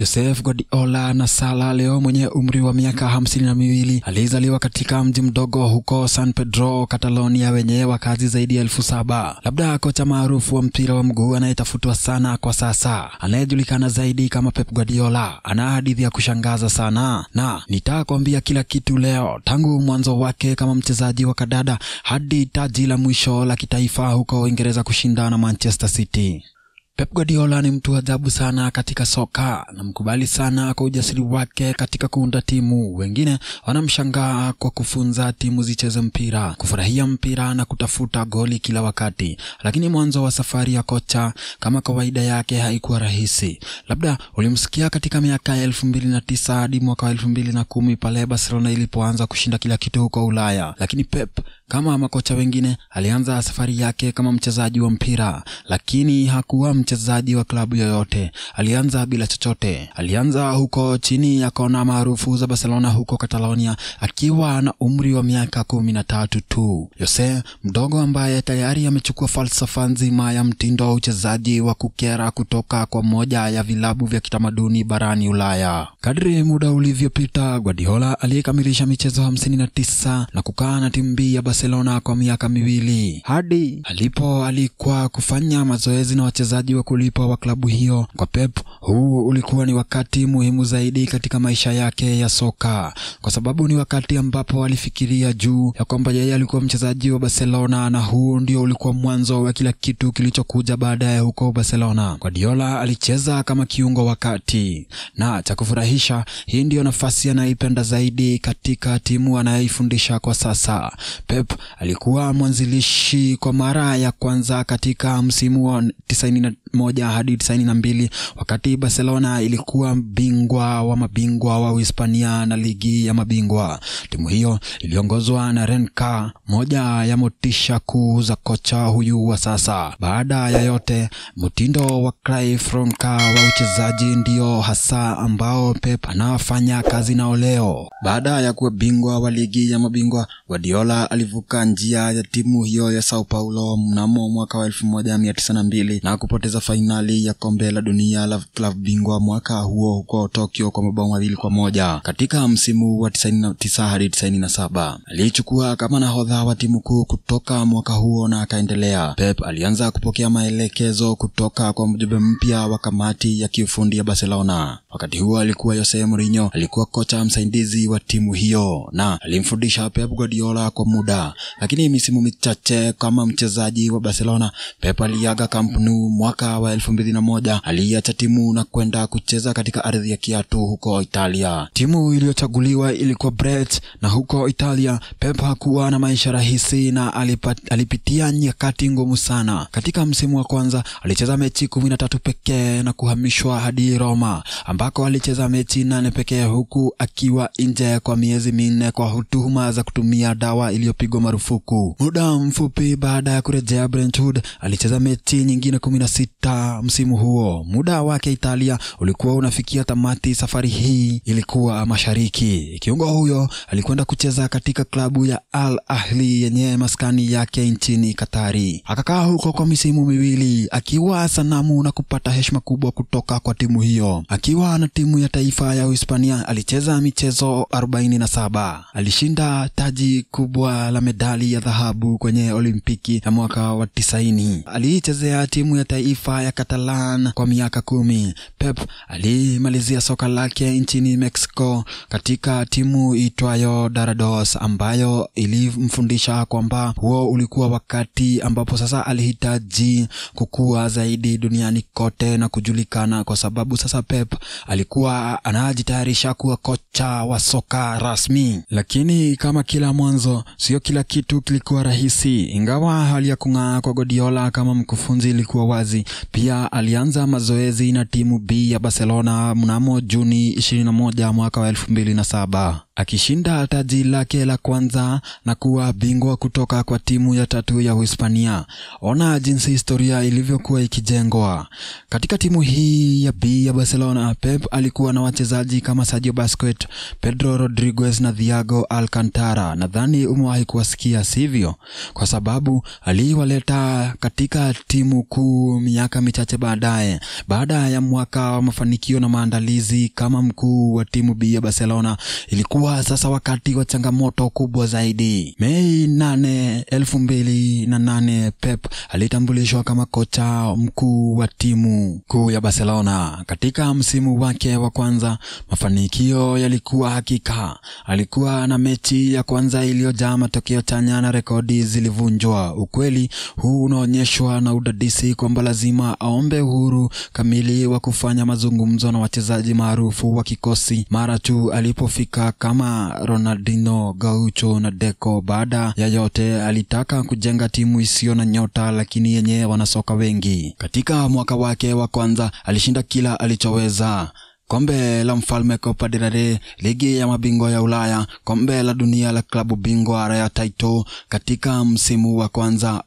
Josep Guardiola Nasala leo mwenye umri wa miaka 52 alizaliwa katika mji mdogo huko San Pedro, Catalonia wenye wakazi zaidi ya 7,000. Labda kocha maarufu wa mpira wa mguu anayetafutwa sana kwa sasa, anayejulikana zaidi kama Pep Guardiola, ana hadithi ya kushangaza sana na nitakwambia kila kitu leo, tangu mwanzo wake kama mchezaji wa kadada hadi taji la mwisho la kitaifa huko Uingereza kushinda na Manchester City. Pep Guardiola ni mtu ajabu sana katika soka na mkubali sana kwa ujasiri wake katika kuunda timu. Wengine wanamshangaa kwa kufunza timu zicheze mpira, kufurahia mpira na kutafuta goli kila wakati. Lakini mwanzo wa safari ya kocha kama kawaida yake haikuwa rahisi. Labda ulimsikia katika miaka ya 2009 hadi mwaka wa 2010 pale Barcelona ilipoanza kushinda kila kitu huko Ulaya. Lakini Pep kama makocha wengine alianza safari yake kama mchezaji wa mpira, lakini hakuwa mchezaji wa klabu yoyote. Alianza bila chochote. Alianza huko chini ya kona maarufu za Barcelona huko Catalonia akiwa na umri wa miaka 13 tu. Jose mdogo ambaye tayari amechukua falsafa nzima ya mtindo wa uchezaji wa kukera kutoka kwa moja ya vilabu vya kitamaduni barani Ulaya. Kadri muda ulivyopita, Guardiola aliyekamilisha michezo 59 na kukaa na timu ya Barcelona kwa miaka 2 hadi alikuwa kufanya mazoezi na wachezaji wa kulipwa wa klabu hiyo. Kwa Pep, huu ulikuwa ni wakati muhimu zaidi katika maisha yake ya soka, kwa sababu ni wakati ambapo alifikiria juu ya kwamba yeye alikuwa mchezaji wa Barcelona na huu ndio ulikuwa mwanzo wa kila kitu kilichokuja baadaye huko Barcelona. Guardiola alicheza kama kiungo wakati, na cha kufurahisha, hii ndio nafasi anayoipenda zaidi katika timu anayoifundisha kwa sasa. Pep alikuwa mwanzilishi kwa mara ya kwanza katika msimu wa 91 hadi 92 wakati Barcelona ilikuwa bingwa wa mabingwa wa Uhispania na ligi ya mabingwa. Timu hiyo iliongozwa na Renka, moja ya motisha kuu za kocha huyu wa sasa. Baada ya yote, mtindo wa Cruyff Renka wa uchezaji ndio hasa ambao Pep anafanya kazi nao leo. Baada ya kuwa bingwa wa ligi ya mabingwa, Guardiola alivuka njia ya timu hiyo ya Sao Paulo mnamo mwaka wa 1902 na kupoteza fainali ya kombe la dunia la klabu bingwa mwaka huo huko Tokyo kwa mabao 2-1. Katika msimu wa 99 hadi 97 alichukua kama nahodha wa timu kuu kutoka mwaka huo na akaendelea. Pep alianza kupokea maelekezo kutoka kwa mjumbe mpya wa kamati ya kiufundi ya Barcelona. Wakati huo alikuwa Jose Mourinho, alikuwa kocha msaidizi wa timu hiyo na alimfundisha Pep Guardiola kwa muda. Lakini misimu michache kama mchezaji wa Barcelona, Pep aliaga Camp Nou mwaka wa 2001. Aliacha timu na kwenda kucheza katika ardhi ya Kiatu huko Italia. Timu iliyochaguliwa ilikuwa Brest, na huko Italia Pep hakuwa na maisha rahisi na alipitia nyakati ngumu sana. Katika msimu wa kwanza alicheza mechi 13 pekee na kuhamishwa hadi Roma ambako alicheza mechi 8 pekee huku akiwa nje kwa miezi 4 kwa tuhuma za kutumia dawa iliyopigwa marufuku. Muda mfupi baada ya kurejea Brentwood alicheza mechi nyingine 16 msimu huo. Muda wake Italia ulikuwa unafikia tamati. Safari hii ilikuwa mashariki. Kiungo huyo alikwenda kucheza katika klabu ya Al Ahly yenye maskani yake nchini Katari. Akakaa huko kwa misimu 2 akiwa sanamu na kupata heshima kubwa kutoka kwa timu hiyo. Akiwa na timu ya taifa ya Uhispania alicheza michezo 47. Alishinda taji kubwa la medali ya dhahabu kwenye Olimpiki ya mwaka wa 90. Alichezea timu ya taifa ya Catalan kwa miaka 10. Pep alimalizia soka lake nchini Mexico katika timu itwayo Dorados ambayo ilimfundisha kwamba huo ulikuwa wakati ambapo sasa alihitaji kukua zaidi duniani kote na kujulikana, kwa sababu sasa Pep alikuwa anajitayarisha kuwa kocha wa soka rasmi. Lakini kama kila mwanzo, sio kila kitu kilikuwa rahisi. Ingawa hali ya kung'aa kwa Guardiola kama mkufunzi ilikuwa wazi, pia alianza mazoezi na timu B ya Barcelona mnamo Juni 21 mwaka wa 2007. akishinda taji lake la kwanza na kuwa bingwa kutoka kwa timu ya tatu ya Uhispania. Ona jinsi historia ilivyokuwa ikijengwa. Katika timu hii ya B ya Barcelona, Pep alikuwa na wachezaji kama Sergio Busquets, Pedro Rodriguez na Thiago Alcantara. Nadhani umewahi kuwasikia, sivyo? Kwa sababu aliwaleta katika timu kuu miaka michache baadaye. Baada ya mwaka wa mafanikio na maandalizi kama mkuu wa timu B ya Barcelona, ilikuwa sasa wakati wa changamoto kubwa zaidi. Mei 8, 2008, Pep alitambulishwa kama kocha mkuu wa timu kuu ya Barcelona. Katika msimu wake wa kwanza, mafanikio yalikuwa hakika. Alikuwa na mechi ya kwanza iliyojaa matokeo chanya na rekodi zilivunjwa. Ukweli huu unaonyeshwa na udadisi kwamba lazima aombe uhuru kamili wa kufanya mazungumzo na wachezaji maarufu wa kikosi mara tu alipofika kama Ronaldinho, Gaucho na Deco. Baada ya yote, alitaka kujenga timu isiyo na nyota lakini yenye wanasoka wengi. Katika mwaka wake wa kwanza alishinda kila alichoweza: kombe la mfalme Copa del Rey, ligi ya mabingwa ya Ulaya, kombe la dunia la klabu bingwa Real Title katika msimu wa kwanza.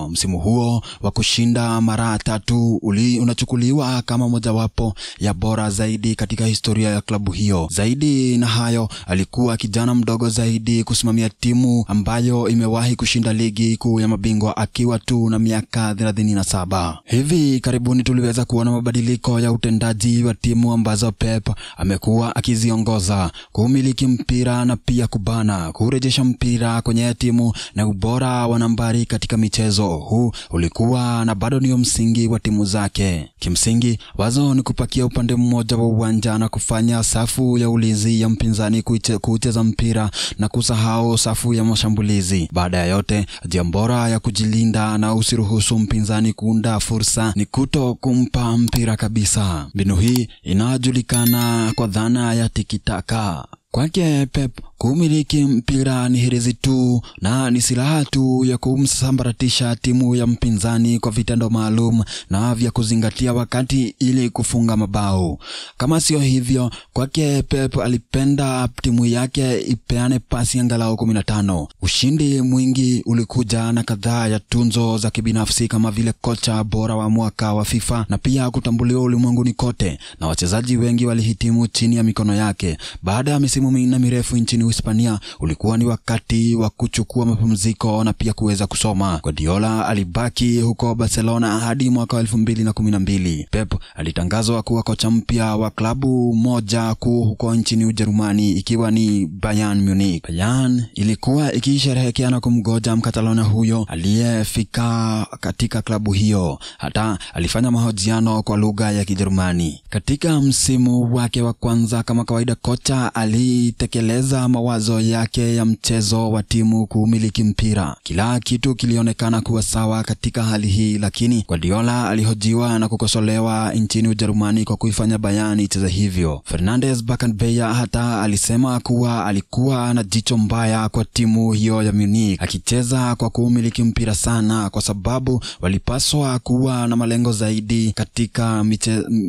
Msimu huo wa kushinda mara 3 unachukuliwa kama mojawapo ya bora zaidi katika historia ya klabu hiyo. Zaidi na hayo, alikuwa kijana mdogo zaidi kusimamia timu ambayo imewahi kushinda ligi kuu ya mabingwa akiwa tu na miaka 37. Hivi karibuni tuliweza kuona mabadiliko ya utendaji wa timu ambazo Pep amekuwa akiziongoza: kumiliki mpira na pia kubana, kurejesha mpira kwenye timu na ubora wa nambari katika michezo. Huu ulikuwa na bado ndio msingi wa timu zake. Kimsingi, wazo ni kupakia upande mmoja wa uwanja na kufanya safu ya ulinzi ya mpinzani kucheza mpira na kusahau safu ya mashambulizi. Baada ya yote, njia bora ya kujilinda na usiruhusu mpinzani kuunda fursa ni kuto kumpa mpira kabisa. Mbinu hii inajulikana kwa dhana ya tiki-taka. Kwake Pep, kumiliki mpira ni hirizi tu na ni silaha tu ya kumsambaratisha timu ya mpinzani kwa vitendo maalum na vya kuzingatia wakati ili kufunga mabao. Kama sio hivyo, kwake Pep alipenda timu yake ipeane pasi angalau 15. Ushindi mwingi ulikuja na kadhaa ya tunzo za kibinafsi kama vile kocha bora wa mwaka wa FIFA na pia kutambuliwa ulimwenguni kote, na wachezaji wengi walihitimu chini ya mikono yake. Baada ya misimu minne mirefu nchini Hispania, ulikuwa ni wakati wa kuchukua mapumziko na pia kuweza kusoma. Guardiola alibaki huko Barcelona hadi mwaka 2012. Pep alitangazwa kuwa kocha mpya wa klabu moja kuu huko nchini Ujerumani, ikiwa ni Bayern Munich. Bayern ilikuwa ikisherehekea na kumgoja Mkatalonia huyo aliyefika katika klabu hiyo. Hata alifanya mahojiano kwa lugha ya Kijerumani. Katika msimu wake wa kwanza kama kawaida, kocha alitekeleza mawazo yake ya mchezo wa timu kumiliki mpira. Kila kitu kilionekana kuwa sawa katika hali hii, lakini Guardiola alihojiwa na kukosolewa nchini Ujerumani kwa kuifanya Bayern icheze hivyo. Fernandes Beckenbauer hata alisema kuwa alikuwa na jicho mbaya kwa timu hiyo ya Munich, akicheza kwa kumiliki mpira sana kwa sababu walipaswa kuwa na malengo zaidi katika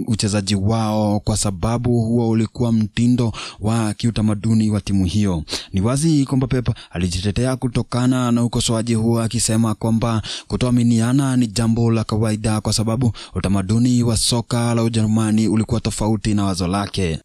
uchezaji wao, kwa sababu huo ulikuwa mtindo wa kiutamaduni wa timu hiyo. Ni wazi kwamba Pep alijitetea kutokana na ukosoaji huo, akisema kwamba kutoaminiana ni jambo la kawaida kwa sababu utamaduni wa soka la Ujerumani ulikuwa tofauti na wazo lake.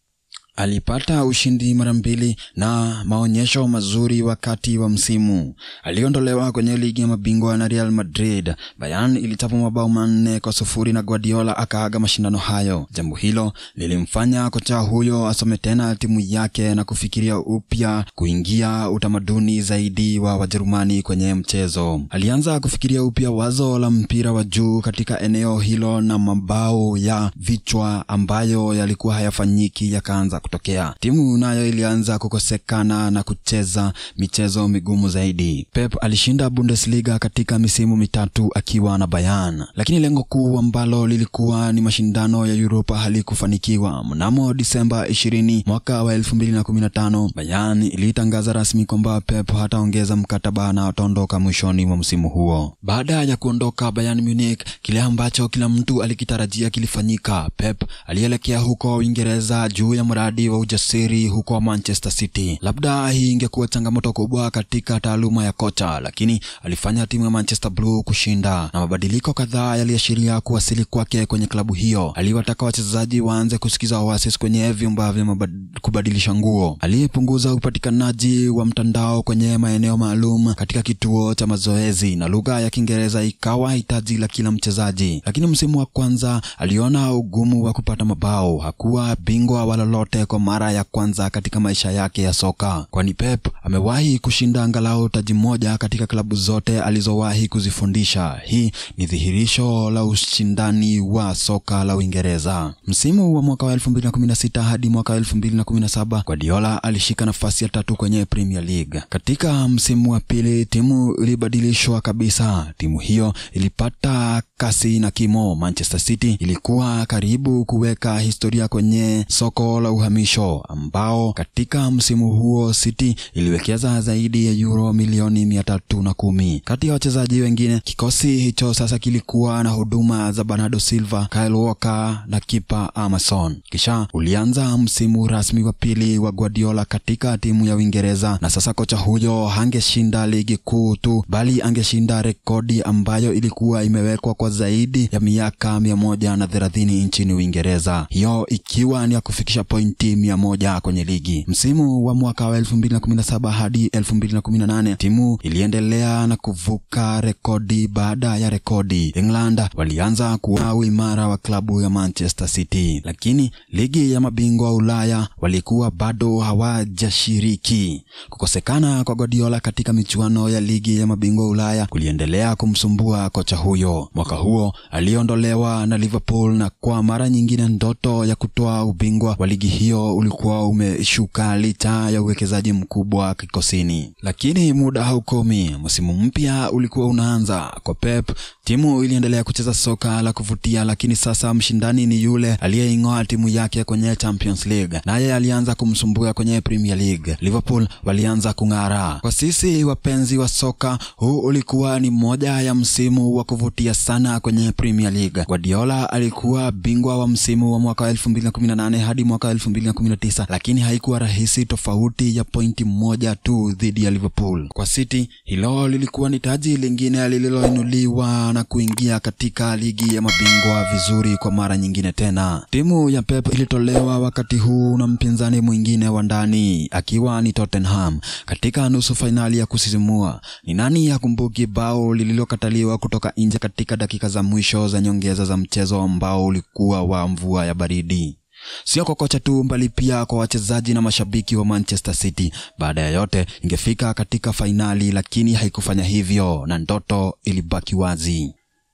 Alipata ushindi mara 2 na maonyesho mazuri wakati wa msimu. Aliondolewa kwenye ligi ya mabingwa na Real Madrid. Bayern ilichapwa mabao 4-0 na Guardiola akaaga mashindano hayo. Jambo hilo lilimfanya kocha huyo asome tena timu yake na kufikiria upya kuingia utamaduni zaidi wa Wajerumani kwenye mchezo. Alianza kufikiria upya wazo la mpira wa juu katika eneo hilo na mabao ya vichwa ambayo yalikuwa hayafanyiki yakaanza kutokea. Timu nayo ilianza kukosekana na kucheza michezo migumu zaidi. Pep alishinda Bundesliga katika misimu 3 akiwa na Bayern, lakini lengo kuu ambalo lilikuwa ni mashindano ya Europa halikufanikiwa. Mnamo Disemba 20 mwaka wa 2015, Bayern ilitangaza rasmi kwamba Pep hataongeza mkataba na ataondoka mwishoni mwa msimu huo. Baada ya kuondoka Bayern Munich, kile ambacho kila mtu alikitarajia kilifanyika. Pep alielekea huko Uingereza juu ya mradi ustadi wa ujasiri huko Manchester City. Labda hii ingekuwa changamoto kubwa katika taaluma ya kocha, lakini alifanya timu ya Manchester Blue kushinda, na mabadiliko kadhaa yaliashiria kuwasili kwake kwenye klabu hiyo. Aliwataka wachezaji waanze kusikiza Oasis kwenye vyumba vya kubadilisha nguo. Alipunguza upatikanaji wa mtandao kwenye maeneo maalum katika kituo cha mazoezi, na lugha ya Kiingereza ikawa hitaji la kila mchezaji. Lakini msimu wa kwanza aliona ugumu wa kupata mabao. Hakuwa bingwa wala lolote kwa mara ya kwanza katika maisha yake ya soka, kwani Pep amewahi kushinda angalau taji moja katika klabu zote alizowahi kuzifundisha. Hii ni dhihirisho la ushindani wa soka la Uingereza. Msimu wa mwaka wa 2016 hadi mwaka wa 2017 Guardiola alishika nafasi ya 3 kwenye Premier League. Katika msimu wa pili timu ilibadilishwa kabisa. Timu hiyo ilipata kasi na kimo. Manchester City ilikuwa karibu kuweka historia kwenye soko la uhamisho, ambao katika msimu huo City iliwekeza zaidi ya euro milioni 310. Kati ya wachezaji wengine, kikosi hicho sasa kilikuwa na huduma za Bernardo Silva, Kyle Walker na kipa Emerson. Kisha ulianza msimu rasmi wa pili wa Guardiola katika timu ya Uingereza, na sasa kocha huyo hangeshinda ligi kuu tu, bali angeshinda rekodi ambayo ilikuwa imewekwa kwa zaidi ya miaka 130 nchini Uingereza, hiyo ikiwa ni ya kufikisha pointi 100 kwenye ligi. Msimu wa mwaka wa 2017 hadi 2018 timu iliendelea na kuvuka rekodi baada ya rekodi. England walianza kuwa uimara wa klabu ya Manchester City, lakini ligi ya mabingwa Ulaya walikuwa bado hawajashiriki. Kukosekana kwa Guardiola katika michuano ya ligi ya mabingwa Ulaya kuliendelea kumsumbua kocha huyo. Mwaka huo aliondolewa na Liverpool, na kwa mara nyingine ndoto ya kutoa ubingwa wa ligi hiyo ulikuwa umeshuka licha ya uwekezaji mkubwa kikosini. Lakini muda haukomi. Msimu mpya ulikuwa unaanza. Kwa Pep, timu iliendelea kucheza soka la kuvutia, lakini sasa mshindani ni yule aliyeing'oa timu yake kwenye Champions League, naye alianza kumsumbua kwenye Premier League. Liverpool walianza kung'ara. Kwa sisi wapenzi wa soka, huu ulikuwa ni moja ya msimu wa kuvutia sana kwenye Premier League. Guardiola alikuwa bingwa wa msimu wa mwaka 2018 hadi mwaka 2019, lakini haikuwa rahisi, tofauti ya pointi 1 tu dhidi ya Liverpool. Kwa City, hilo lilikuwa ni taji lingine lililoinuliwa na kuingia katika ligi ya mabingwa vizuri kwa mara nyingine tena. Timu ya Pep ilitolewa wakati huu na mpinzani mwingine wa ndani, akiwa ni Tottenham, katika nusu finali ya kusisimua. Ni nani hakumbuki bao lililokataliwa kutoka nje katika dakika za mwisho za nyongeza za mchezo ambao ulikuwa wa mvua ya baridi? Sio kwa kocha tu, bali pia kwa wachezaji na mashabiki wa Manchester City. Baada ya yote ingefika katika finali, lakini haikufanya hivyo na ndoto ilibaki wazi.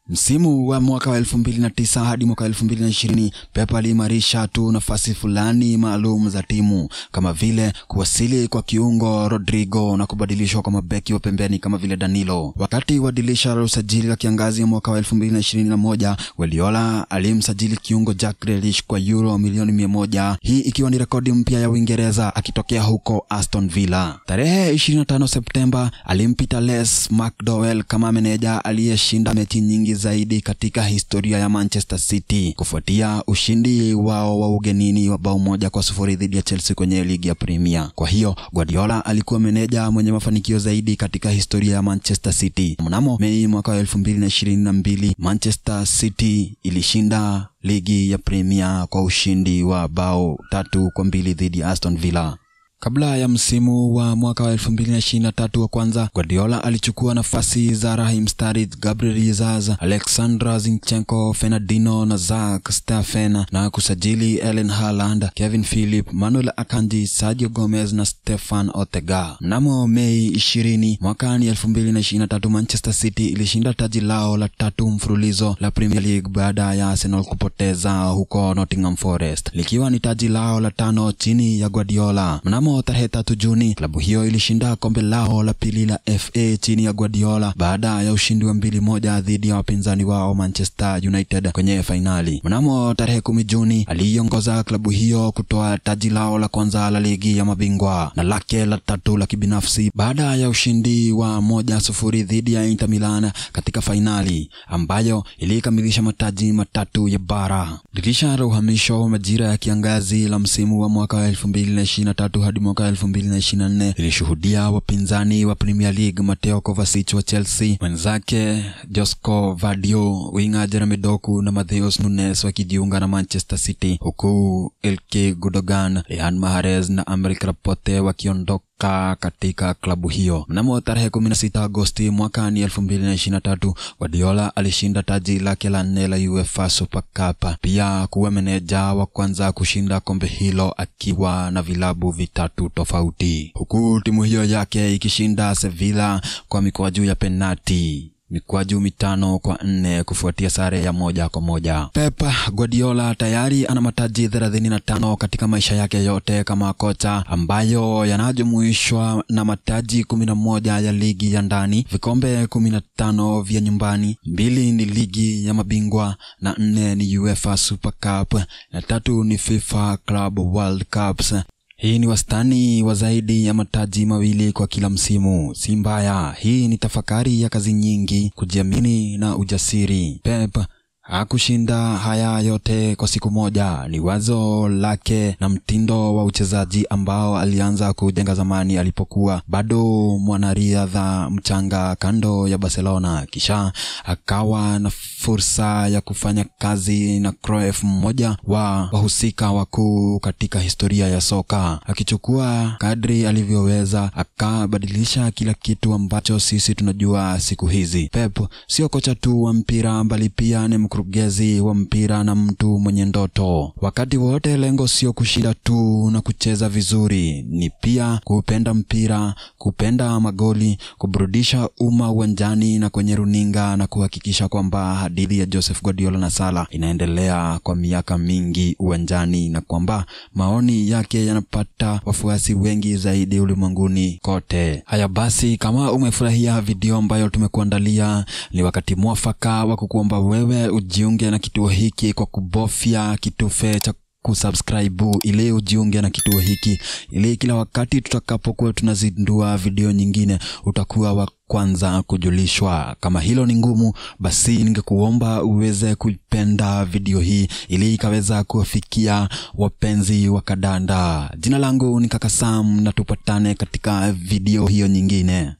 Msimu wa mwaka wa 2009 hadi mwaka 2020 Pep aliimarisha tu nafasi fulani maalum za timu, kama vile kuwasili kwa kiungo Rodrigo na kubadilishwa kwa mabeki wa pembeni kama vile Danilo. Wakati wa dirisha la usajili la kiangazi ya mwaka wa 2021, Guardiola alimsajili kiungo Jack Grealish kwa euro milioni 100, hii ikiwa ni rekodi mpya ya Uingereza akitokea huko Aston Villa. Tarehe 25 Septemba alimpita Les McDowell kama meneja aliyeshinda mechi nyingi zaidi katika historia ya Manchester City, kufuatia ushindi wao wa ugenini wa bao 1-0 dhidi ya Chelsea kwenye ligi ya Premier. Kwa hiyo Guardiola alikuwa meneja mwenye mafanikio zaidi katika historia ya Manchester City. Mnamo Mei mwaka 2022 Manchester City ilishinda ligi ya Premier kwa ushindi wa bao 3-2 dhidi ya Aston Villa. Kabla ya msimu wa mwaka wa 2023 wa kwanza, Guardiola alichukua nafasi za Raheem Sterling, Gabriel Jesus, Alexander Zinchenko, Fernandinho na Zach Steffen, na kusajili Erling Haaland, Kevin Phillips, Manuel Akanji, Sergio Gomez na Stefan Ortega. Mnamo Mei 20 mwaka 2023 Manchester City ilishinda taji lao la 3 mfululizo la Premier League baada ya Arsenal kupoteza huko Nottingham Forest, likiwa ni taji lao la 5 chini ya Guardiola. Mnamo Mnamo tarehe 3 Juni, klabu hiyo ilishinda kombe lao la pili la FA chini ya Guardiola baada ya ushindi wa 2-1 dhidi ya wapinzani wao Manchester United kwenye fainali. Mnamo tarehe 10 Juni, aliongoza klabu hiyo kutoa taji lao la kwanza la ligi ya mabingwa na lake la 3 la kibinafsi baada ya ushindi wa 1-0 dhidi ya Inter Milan katika fainali ambayo ilikamilisha mataji matatu ya bara. Dirisha la uhamisho majira ya kiangazi la msimu wa mwaka 2023 hadi mwaka 2024 ilishuhudia wapinzani wa Premier League Mateo Kovacic wa Chelsea, mwenzake Josko Vadio, winga Jeremy Doku na Matheus Nunes wakijiunga na Manchester City, huku Ilkay Gundogan, Riyad Mahrez na Aymeric Laporte wakiondoka katika klabu hiyo. Mnamo tarehe 16 Agosti mwaka 2023, Guardiola alishinda taji lake la 4 la UEFA Super Cup, pia kuwa meneja wa kwanza kushinda kombe hilo akiwa na vilabu vitatu tofauti, huku timu hiyo yake ikishinda Sevilla kwa mikwaju ya penalti, mikwaju 5-4 kufuatia sare ya 1-1. Pep Guardiola tayari ana mataji 35 katika maisha yake yote kama kocha, ambayo yanajumuishwa na mataji 11 ya ligi ya ndani, vikombe 15 vya nyumbani, 2 ni ligi ya mabingwa na 4 ni UEFA Super Cup na 3 ni FIFA Club World Cups. Hii ni wastani wa zaidi ya mataji 2 kwa kila msimu. Si mbaya, hii ni tafakari ya kazi nyingi, kujiamini na ujasiri. Pep hakushinda haya yote kwa siku moja, ni wazo lake na mtindo wa uchezaji ambao alianza kujenga zamani alipokuwa bado mwanariadha mchanga kando ya Barcelona, kisha akawa na fursa ya kufanya kazi na Cruyff, mmoja wa wahusika wakuu katika historia ya soka. Akichukua kadri alivyoweza, akabadilisha kila kitu ambacho sisi tunajua siku hizi. Pep sio kocha tu wa mpira, bali pia ni mkurugenzi wa mpira na mtu mwenye ndoto. Wakati wote lengo sio kushinda tu na kucheza vizuri, ni pia kupenda mpira, kupenda magoli, kuburudisha umma uwanjani na kwenye runinga, na kuhakikisha kwamba hadithi ya Joseph Guardiola na Salah inaendelea kwa miaka mingi uwanjani na kwamba maoni yake yanapata wafuasi wengi zaidi ulimwenguni kote. Haya basi, kama umefurahia video ambayo tumekuandalia, ni wakati mwafaka wa kukuomba wewe ujiunge na kituo hiki kwa kubofya kitufe cha kusubscribe ili ujiunge na kituo hiki, ili kila wakati tutakapokuwa tunazindua video nyingine utakuwa wa kwanza kujulishwa. Kama hilo ni ngumu, basi ningekuomba uweze kuipenda video hii ili ikaweza kuwafikia wapenzi wa kadanda. Jina langu ni Kaka Sam na tupatane katika video hiyo nyingine.